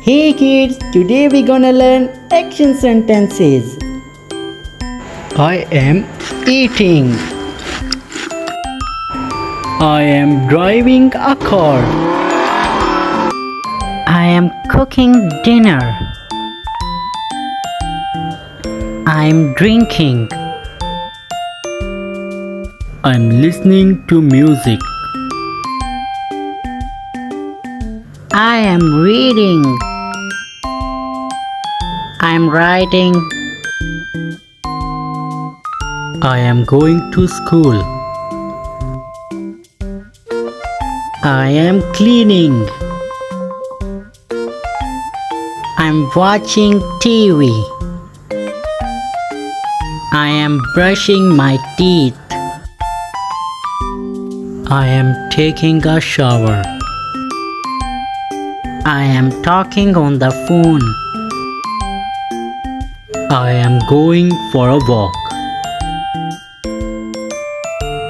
Hey kids, today we're gonna learn action sentences. I am eating. I am driving a car. I am cooking dinner. I'm drinking. I'm listening to music. I am reading. I'm writing. I am going to school. I am cleaning. I'm watching TV. I am brushing my teeth. I am taking a shower. I am talking on the phone. I am going for a walk.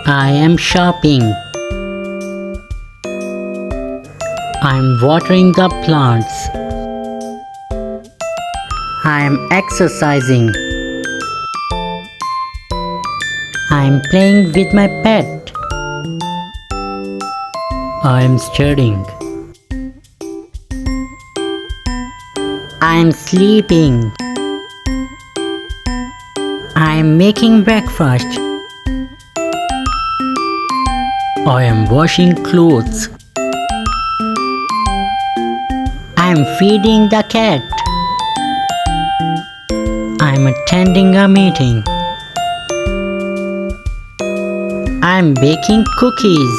I am shopping. I'm watering the plants. I am exercising. I am playing with my pet. I am studying. I am sleeping. I am making breakfast. I am washing clothes. I am feeding the cat. I am attending a meeting. I am baking cookies.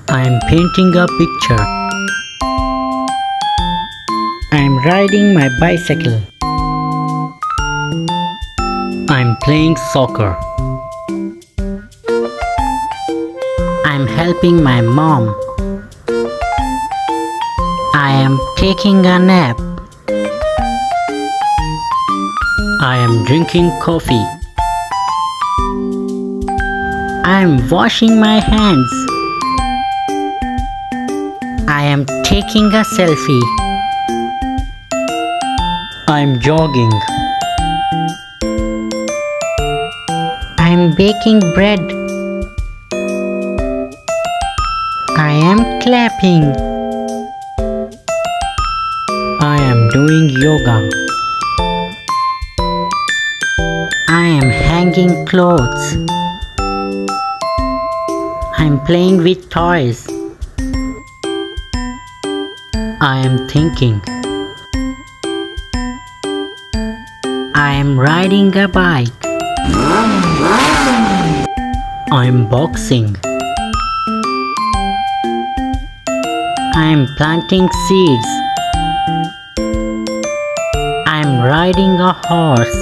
I am painting a picture. I am riding my bicycle. I am playing soccer. I am helping my mom. I am taking a nap. I am drinking coffee. I am washing my hands. I am taking a selfie. I am jogging. I am baking bread. I am clapping. I am doing yoga. I am hanging clothes. I am playing with toys. I am thinking. I am riding a bike. I am boxing. I am planting seeds. I am riding a horse.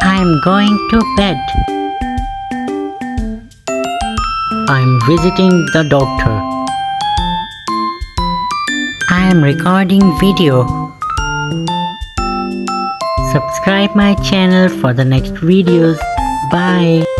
I am going to bed. I am visiting the doctor. I am recording video. Subscribe my channel for the next videos. Bye.